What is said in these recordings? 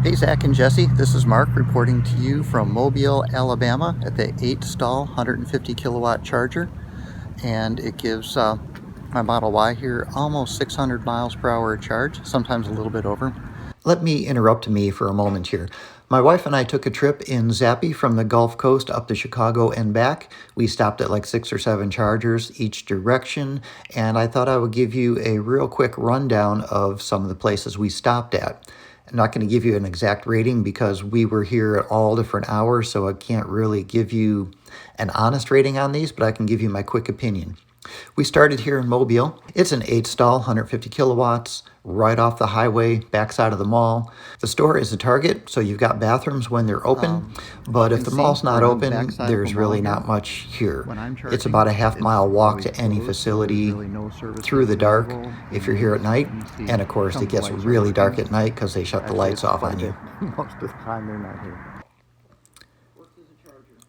Hey Zach and Jesse, this is Mark reporting to you from Mobile, Alabama at the 8-stall 150 kilowatt charger, and it gives my Model Y here almost 600 miles per hour charge, sometimes a little bit over. Let me interrupt me for a moment here. My wife and I took a trip in Zappy from the Gulf Coast up to Chicago and back. We stopped at like 6 or 7 chargers each direction, and I thought I would give you a real quick rundown of some of the places we stopped at. I'm not going to give you an exact rating because we were here at all different hours, so I can't really give you an honest rating on these, but I can give you my quick opinion. We started here in Mobile. It's an 8-stall, 150 kilowatts, right off the highway, backside of the mall. The store is a Target, so you've got bathrooms when they're open, but if the mall's not open, there's really not much here. It's about a half-mile walk to any facility through the dark if you're here at night, and of course it gets really dark at night because they shut the lights off on you. Most of the time they're not here.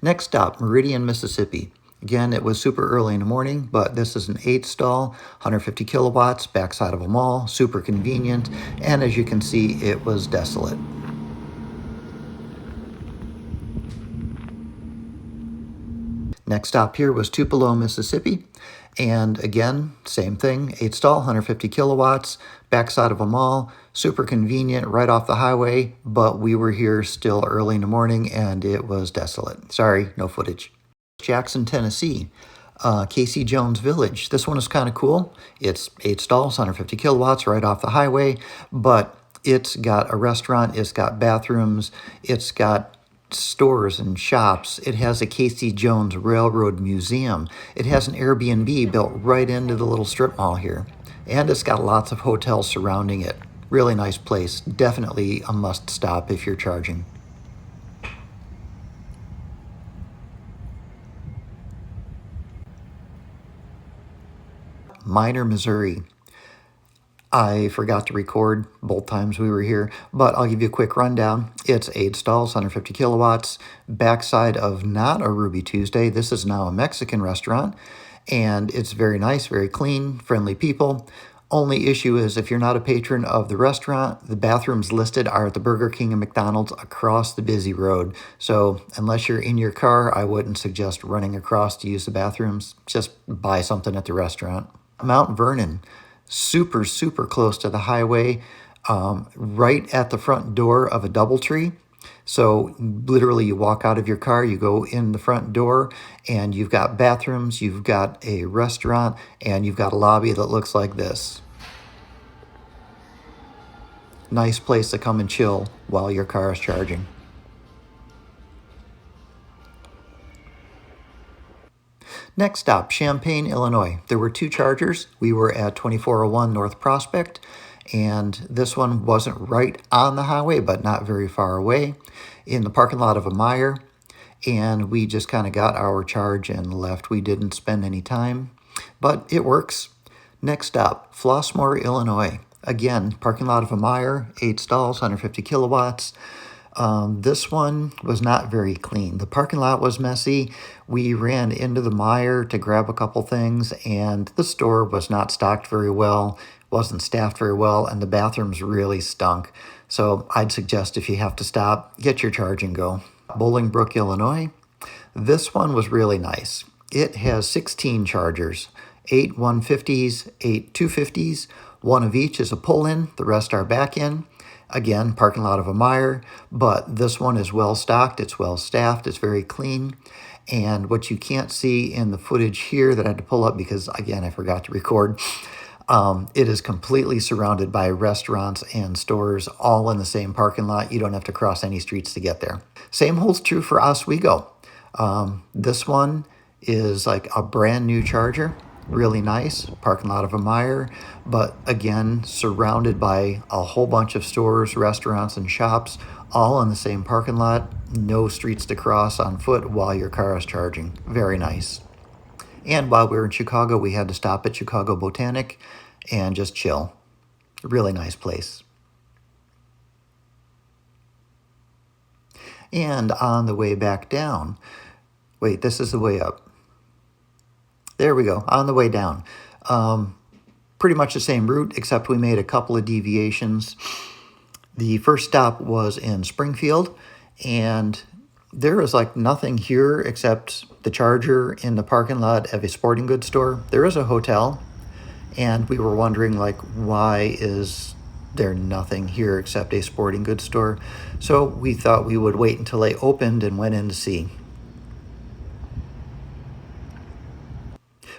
Next stop, Meridian, Mississippi. Again, it was super early in the morning, but this is an 8-stall, 150 kilowatts, backside of a mall, super convenient, and as you can see, it was desolate. Next stop here was Tupelo, Mississippi, and again, same thing, 8-stall, 150 kilowatts, backside of a mall, super convenient, right off the highway, but we were here still early in the morning and it was desolate. Sorry, no footage. Jackson, Tennessee, Casey Jones Village. This one is kind of cool. It's 8 stalls, 150 kilowatts, right off the highway, but it's got a restaurant, it's got bathrooms, it's got stores and shops. It has a Casey Jones Railroad Museum. It has an Airbnb built right into the little strip mall here, and it's got lots of hotels surrounding it. Really nice place. Definitely a must stop if you're charging. Minor, Missouri. I forgot to record both times we were here, but I'll give you a quick rundown. It's 8 stalls, 150 kilowatts, backside of not a Ruby Tuesday. This is now a Mexican restaurant, and it's very nice, very clean, friendly people. Only issue is if you're not a patron of the restaurant, the bathrooms listed are at the Burger King and McDonald's across the busy road. So unless you're in your car, I wouldn't suggest running across to use the bathrooms. Just buy something at the restaurant. Mount Vernon, super, super close to the highway, right at the front door of a DoubleTree. So literally you walk out of your car, you go in the front door, and you've got bathrooms, you've got a restaurant, and you've got a lobby that looks like this. Nice place to come and chill while your car is charging. Next stop, Champaign, Illinois. There were 2 chargers. We were at 2401 North Prospect, and this one wasn't right on the highway, but not very far away, in the parking lot of a Meijer, and we just kind of got our charge and left. We didn't spend any time, but it works. Next stop, Flossmoor, Illinois. Again, parking lot of a Meijer, 8 stalls, 150 kilowatts. This one was not very clean. The parking lot was messy. We ran into the Meijer to grab a couple things, and the store was not stocked very well, wasn't staffed very well, and the bathrooms really stunk. So I'd suggest if you have to stop, get your charge and go. Bolingbrook, Illinois. This one was really nice. It has 16 chargers, 8 150s, 8 250s. One of each is a pull-in, the rest are back-in. Again, parking lot of a Meijer, but this one is well stocked, it's well staffed, it's very clean. And what you can't see in the footage here that I had to pull up because, again, I forgot to record, it is completely surrounded by restaurants and stores all in the same parking lot. You don't have to cross any streets to get there. Same holds true for Oswego. This one is like a brand new charger. Really nice, parking lot of a Meijer, but again, surrounded by a whole bunch of stores, restaurants, and shops, all in the same parking lot. No streets to cross on foot while your car is charging. Very nice. And while we were in Chicago, we had to stop at Chicago Botanic and just chill. Really nice place. And on the way back down, wait, this is the way up. There we go, on the way down. Pretty much the same route, except we made a couple of deviations. The first stop was in Springfield, and there was like nothing here except the Charger in the parking lot of a sporting goods store. There is a hotel, and we were wondering like, why is there nothing here except a sporting goods store? So we thought we would wait until they opened and went in to see.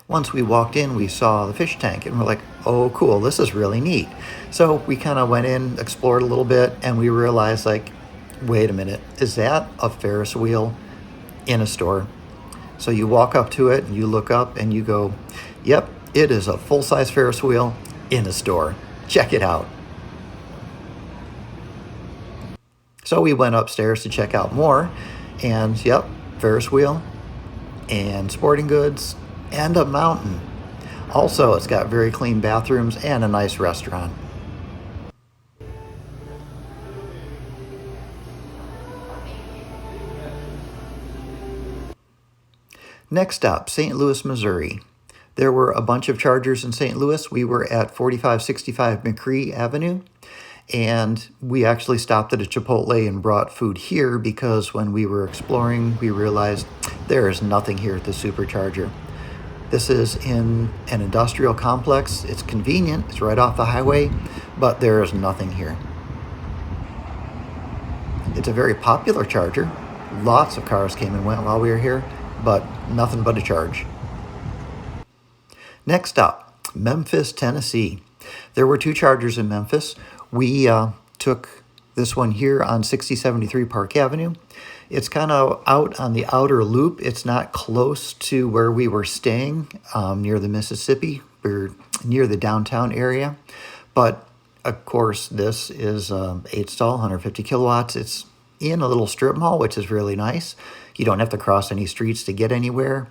Once we walked in, we saw the fish tank, and we're like, oh, cool, this is really neat. So we kind of went in, explored a little bit, and we realized, like, wait a minute, is that a Ferris wheel in a store? So you walk up to it, and you look up, and you go, yep, it is a full-size Ferris wheel in a store. Check it out. So we went upstairs to check out more, and yep, Ferris wheel and sporting goods and a mountain. Also, it's got very clean bathrooms and a nice restaurant. Next up, St. Louis, Missouri. There were a bunch of Chargers in St. Louis. We were at 4565 McCree Avenue, and we actually stopped at a Chipotle and brought food here because when we were exploring, we realized there is nothing here at the Supercharger. This is in an industrial complex. It's convenient, it's right off the highway, but there is nothing here. It's a very popular charger. Lots of cars came and went while we were here, but nothing but a charge. Next up, Memphis, Tennessee. There were 2 Chargers in Memphis. We took this one here on 6073 Park Avenue. It's kind of out on the outer loop. It's not close to where we were staying near the Mississippi. We're near the downtown area. But, of course, this is 8-stall, 150 kilowatts. It's in a little strip mall, which is really nice. You don't have to cross any streets to get anywhere.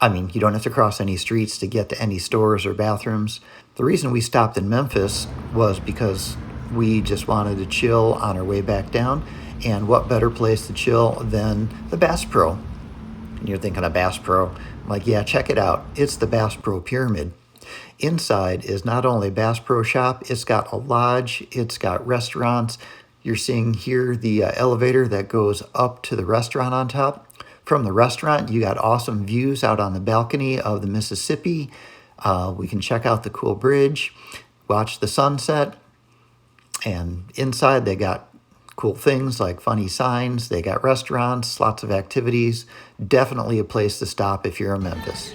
I mean, you don't have to cross any streets to get to any stores or bathrooms. The reason we stopped in Memphis was because we just wanted to chill on our way back down. And what better place to chill than the Bass Pro? And you're thinking of Bass Pro. I'm like, yeah, check it out. It's the Bass Pro Pyramid. Inside is not only Bass Pro Shop, it's got a lodge, it's got restaurants. You're seeing here the elevator that goes up to the restaurant on top. From the restaurant, you got awesome views out on the balcony of the Mississippi. We can check out the cool bridge, watch the sunset. And inside, they got cool things like funny signs. They got restaurants, lots of activities. Definitely a place to stop if you're in Memphis.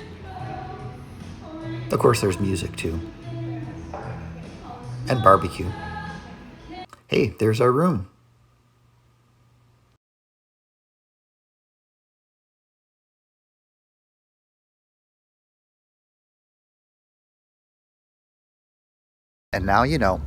Of course, there's music too. And barbecue. Hey, there's our room. And now you know.